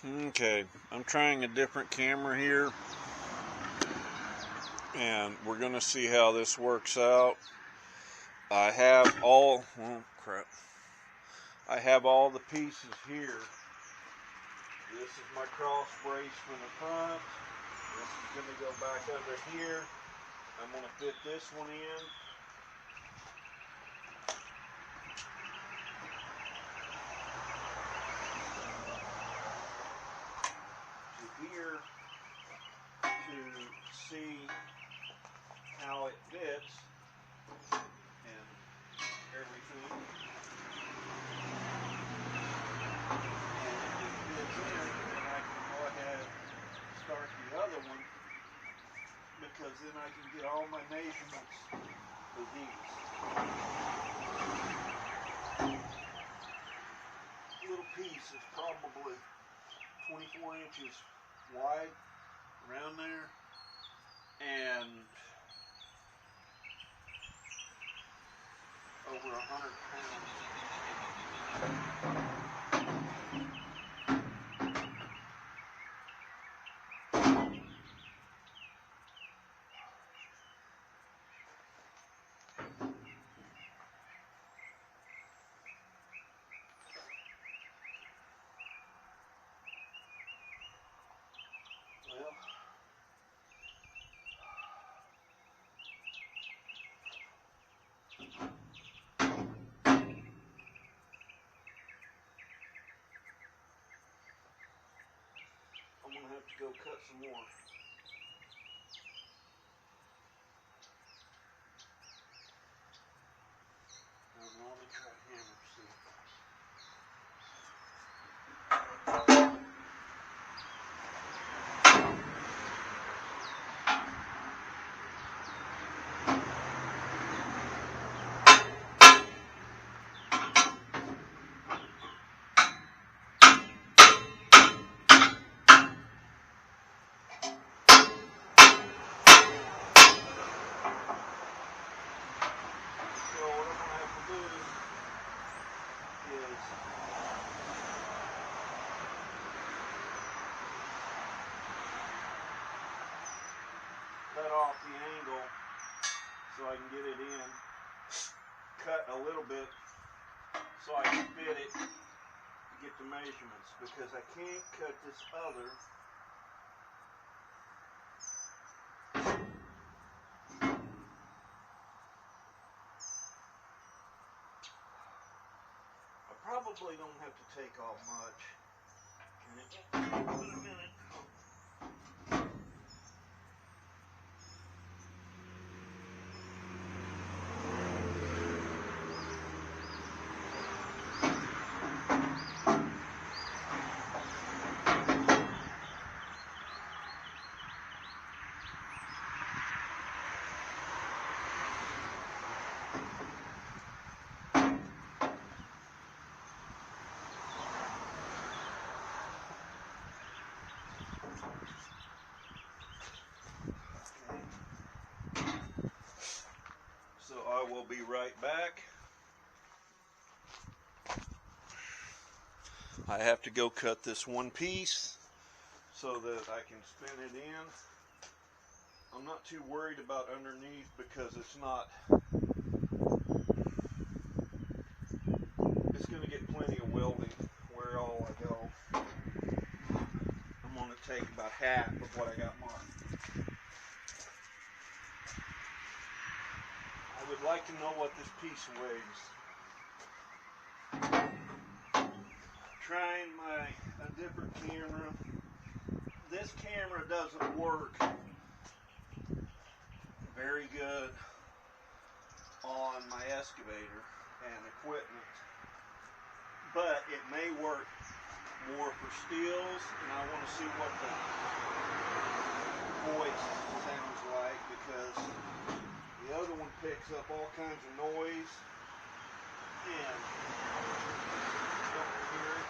Okay, I'm trying a different camera here, and we're going to see how this works out. I have all the pieces here. This is my cross brace from the front. This is going to go back under here. I'm going to fit this one in. To here to see how it fits and everything. And if it fits in, then I can go ahead and start the other one, because then I can get all my measurements for these. This little piece is probably 24 inches wide, around there, and over 100 pounds. Well, I'm going to have to go cut some more. Now, let me try a hammer, see. So what I'm going to have to do is cut off the angle so I can get it in, cut a little bit so I can fit it to get the measurements, because I can't cut this other. I probably don't have to take off much. Wait a minute. So I will be right back. I have to go cut this one piece so that I can spin it in. I'm not too worried about underneath, because it's going to get plenty of welding where all I go. I'm going to take about half of what I got marked. I would like to know what this piece weighs. Trying a different camera. This camera doesn't work very good on my excavator and equipment, but it may work more for steels, and I want to see what the voice sounds like, because the other one picks up all kinds of noise and don't hear it.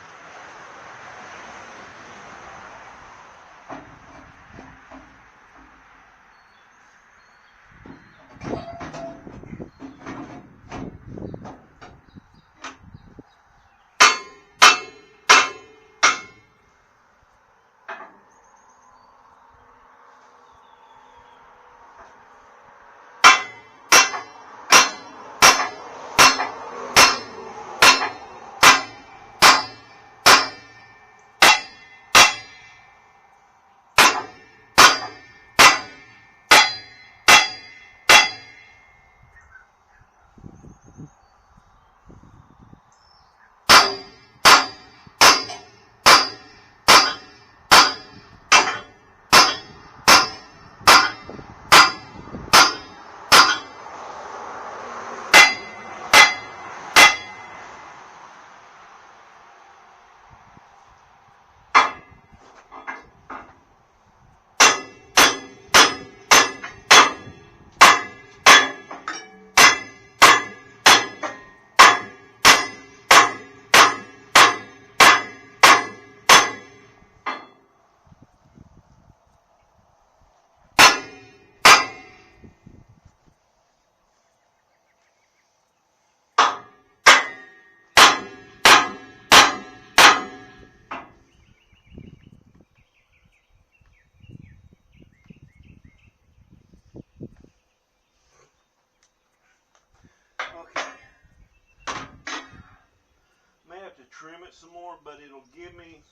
have to trim it some more, but it'll give me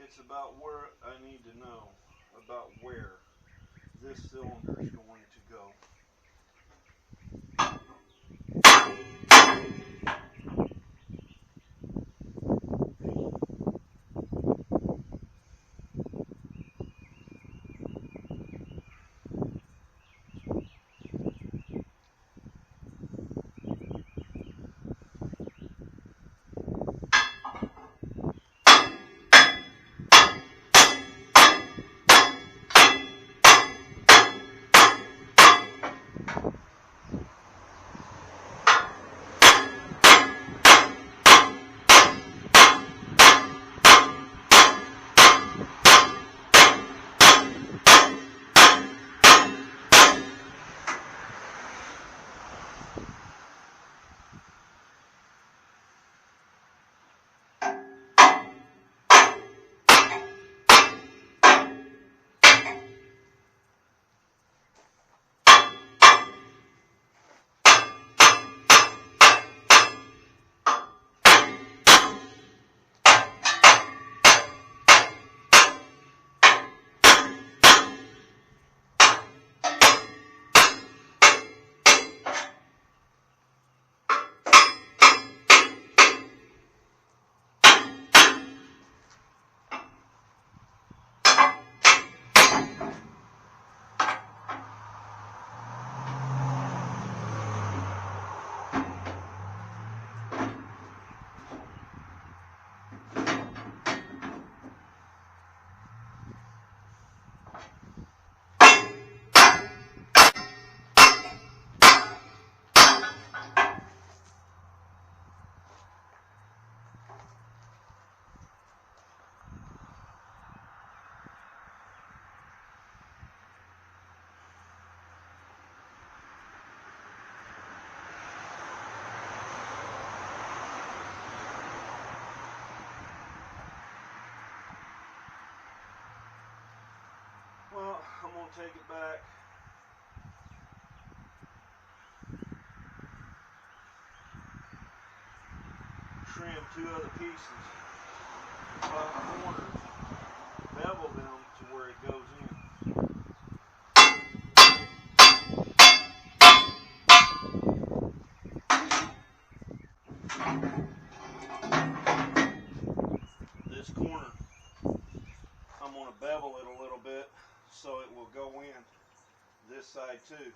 it's about where I need to know about where this cylinder is going to go. Well, I'm going to take it back. Trim 2 other pieces by corners, bevel them to where it goes in. This corner, I'm going to bevel it a little bit so it will go in this side too.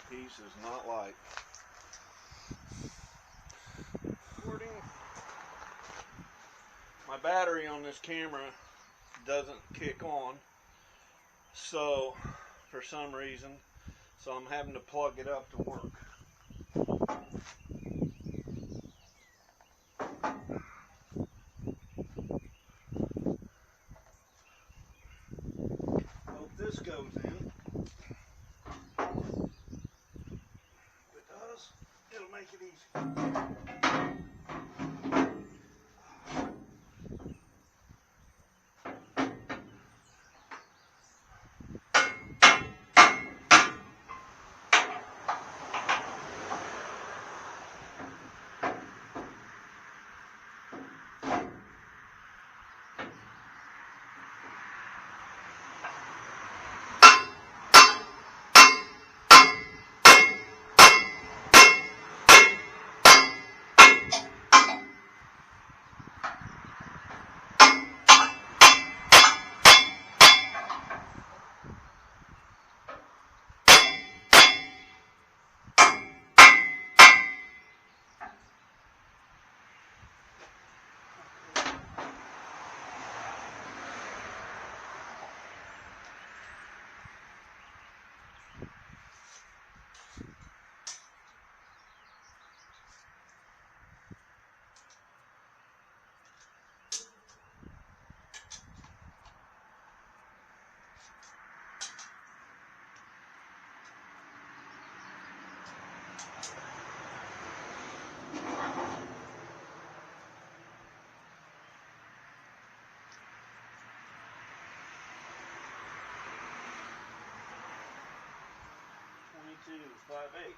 Piece is not light. My battery on this camera doesn't kick on, so for some reason, so I'm having to plug it up to work. Hope this goes in. If it does, it'll make it easy. 22 5/8.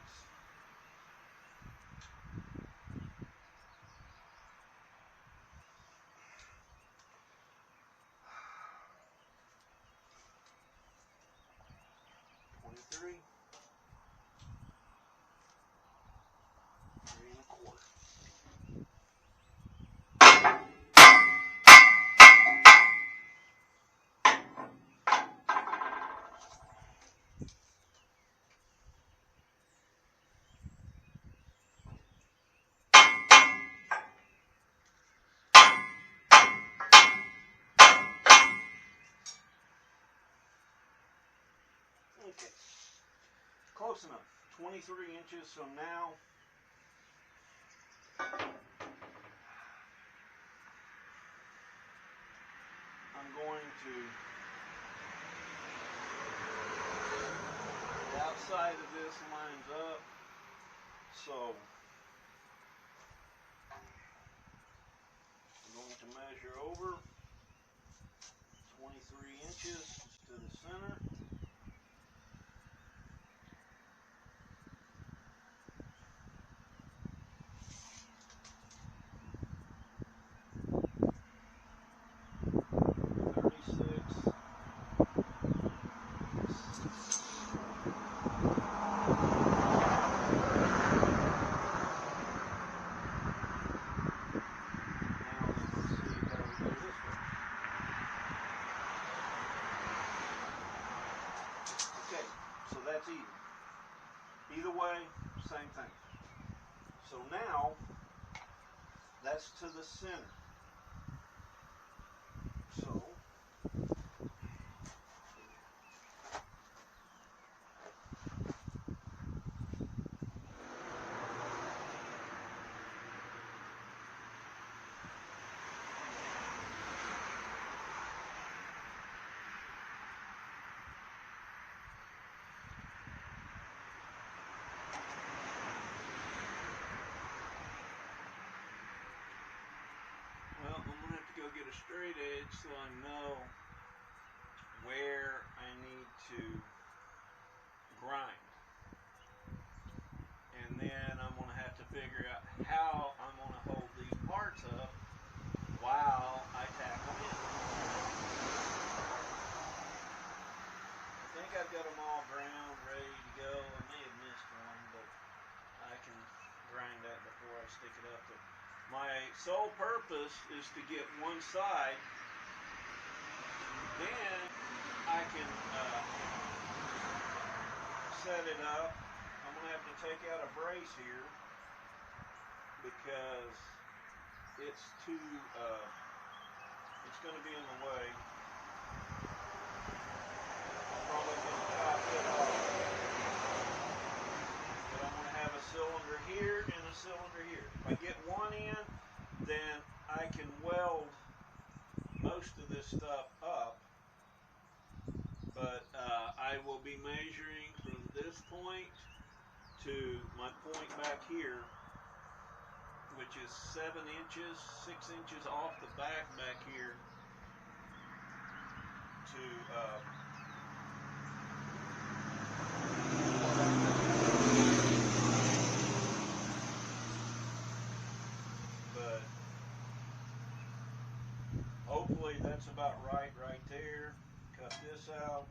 Three and a quarter. Okay, close enough. 23 inches. So now I'm going to, the outside of this lines up, so I'm going to measure over 23 inches to the center. So that's even. Either way, same thing. So now, that's to the center. So, well, I'm going to have to go get a straight edge so I know where I need to grind. And then I'm going to have to figure out how I'm going to hold these parts up while I tack them in. I think I've got them all ground, ready to go. I may have missed one, but I can grind that before I stick it up there. My sole purpose is to get one side, then I can set it up. I'm going to have to take out a brace here because it's too, it's going to be in the way. I'm probably going to chop it off. But I'm going to have a cylinder here and a cylinder here. If I get one in, then I can weld most of this stuff up. But I will be measuring from this point to my point back here, which is 7 inches, 6 inches off the back here, to but hopefully that's about right there. Cut this out,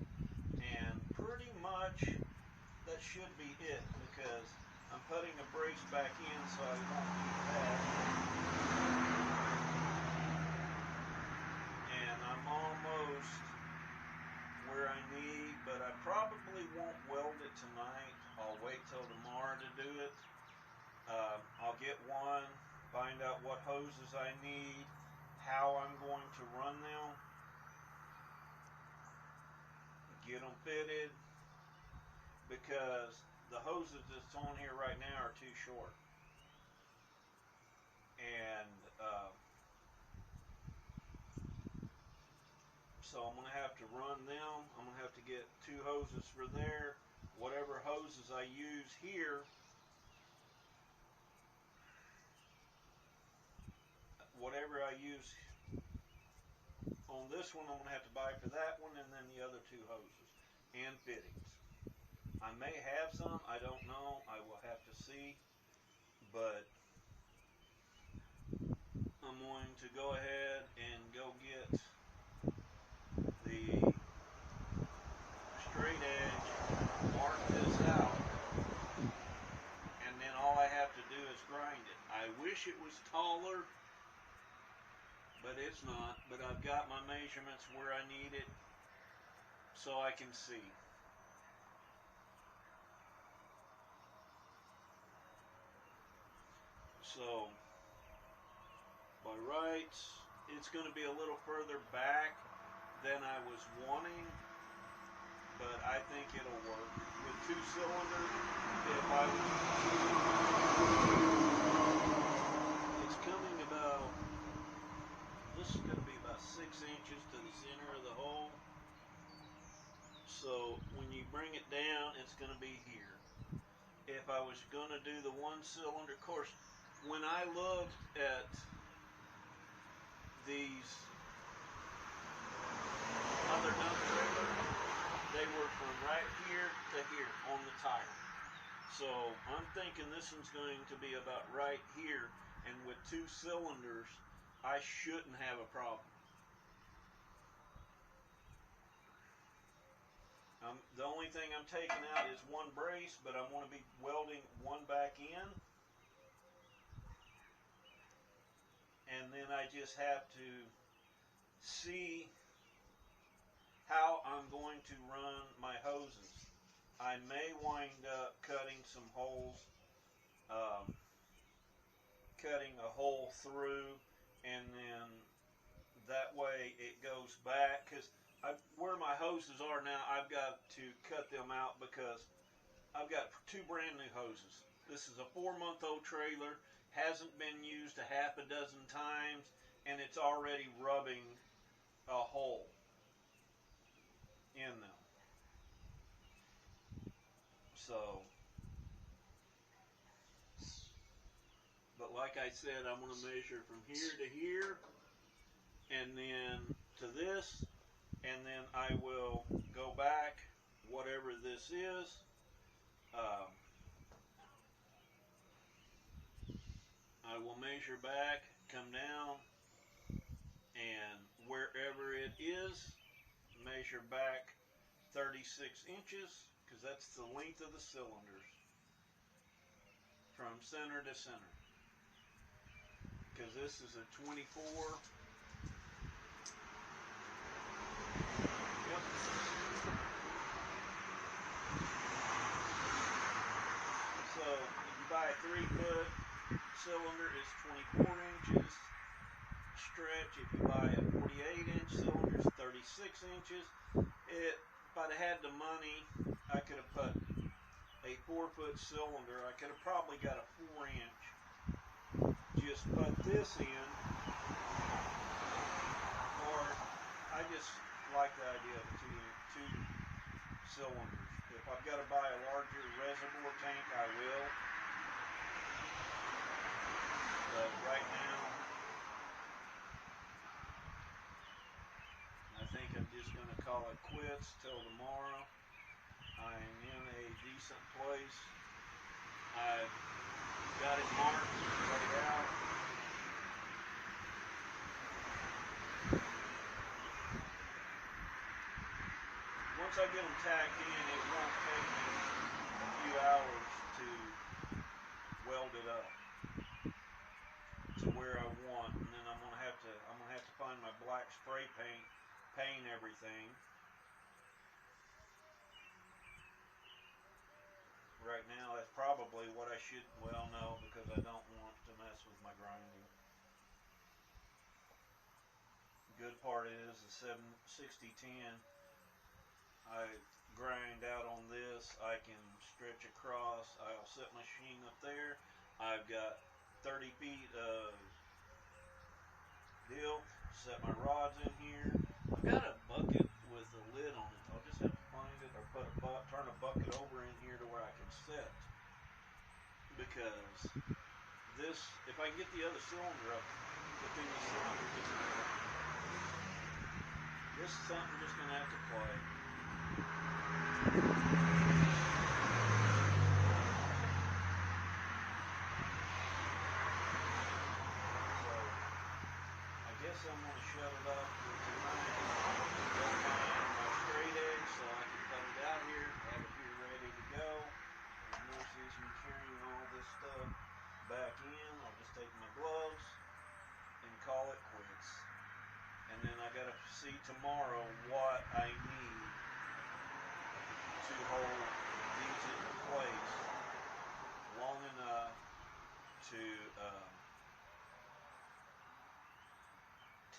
and pretty much that should be it, because I'm putting a brace back in so I won't need that. And I'm almost where I need, but I probably won't weld it tonight. I'll wait till tomorrow to do it. I'll get one, find out what hoses I need, how I'm going to run them, get them fitted, because the hoses that's on here right now are too short. And so I'm going to have to run them. I'm going to have to get 2 hoses for there. Whatever hoses I use here, whatever I use on this one, I'm going to have to buy for that one, and then the other 2 hoses and fittings. I may have some, I don't know, I will have to see, but I'm going to go ahead and go get the straight edge, mark this out, and then all I have to do is grind it. I wish it was taller, but it's not. But I've got my measurements where I need it so I can see. So by rights, it's going to be a little further back than I was wanting, but I think it'll work. With 2 cylinders, if I was, it's coming about, this is going to be about 6 inches to the center of the hole. So when you bring it down, it's going to be here. If I was going to do the 1 cylinder, of course, when I looked at these other dump trailers, they were from right here to here on the tire. So I'm thinking this one's going to be about right here, and with 2 cylinders, I shouldn't have a problem. The only thing I'm taking out is 1 brace, but I'm going to be welding 1 back in. And then I just have to see how I'm going to run my hoses. I may wind up cutting some holes, cutting a hole through, and then that way it goes back, because where my hoses are now, I've got to cut them out because I've got 2 brand new hoses. This is a 4-month-old trailer, hasn't been used a half a dozen times, and it's already rubbing a hole in them. So, but like I said, I'm going to measure from here to here, and then to this, and then I will go back, whatever this is. I will measure back, come down, and wherever it is, measure back 36 inches, because that's the length of the cylinders from center to center. Because this is a 24. Yep. So if you buy a 3-foot cylinder, it's 24 inches. Stretch, if you buy a 48-inch cylinder, it's 36 inches. If I'd had the money, I could have put a 4-foot cylinder. I could have probably got a 4-inch. Just put this in, or I just like the idea of 2 cylinders. If I've got to buy a larger reservoir tank, I will. But right now, I think I'm just going to call it quits till tomorrow. I'm in a decent place. I've got it marked, cut it out. Once I get them tacked in, it won't take me a few hours to weld it up to where I want, and then I'm gonna have to find my black spray paint, paint everything. Right now, that's probably what I should, well, no, because I don't want to mess with my grinding. Good part is the 6010, I grind out on this. I can stretch across. I'll set my machine up there. I've got 30 feet of deal. Set my rods in here. I've got a bucket with a lid on it. I'll just have to find it or turn a bucket over in here to where I can set. Because this, if I can get the other cylinder up within the cylinder, this is something I'm just going to have to play. shut it off for tonight. Got my straight edge so I can cut it out here, have it here ready to go. And this is me carrying all this stuff back in. I'll just take my gloves and call it quits. And then I gotta see tomorrow what I need to hold these in place long enough to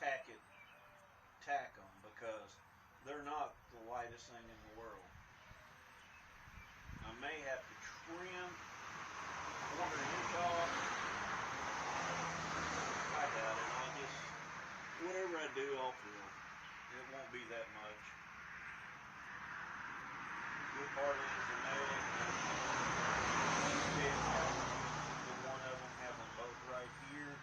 tack them, because they're not the lightest thing in the world. I may have to trim a 1/4 inch off. I doubt it. I'll just, whatever I do, I'll feel. It won't be that much. Good part is the nail. One of them, have them both right here.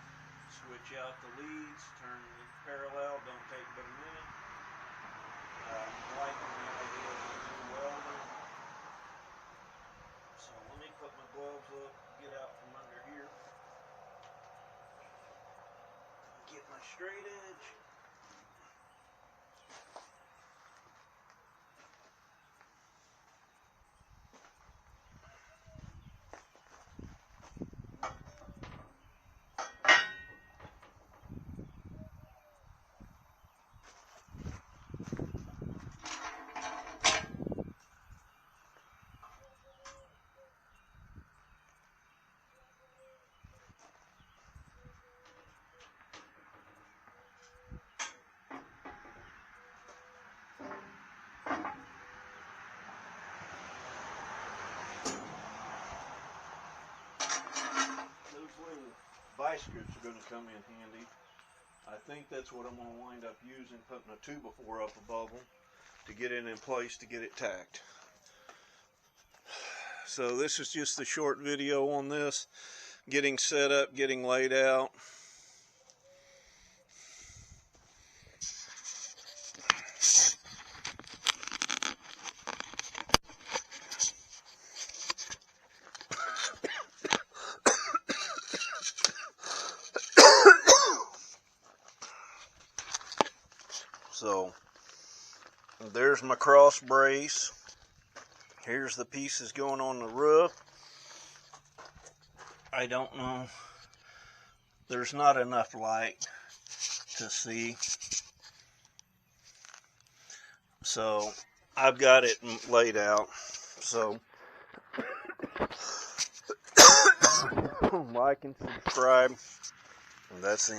Switch out the leads, turn the parallel, don't take but a minute. I'm liking the idea of a new welder. So let me put my gloves up, get out from under here. Get my straight edge. Vice grips are going to come in handy. I think that's what I'm going to wind up using, putting a 2x4 up above them to get it in place to get it tacked. So this is just a short video on this, getting set up, getting laid out. So there's my cross brace. Here's the pieces going on the roof. I don't know. There's not enough light to see. So I've got it laid out. So like and subscribe. And that's the end.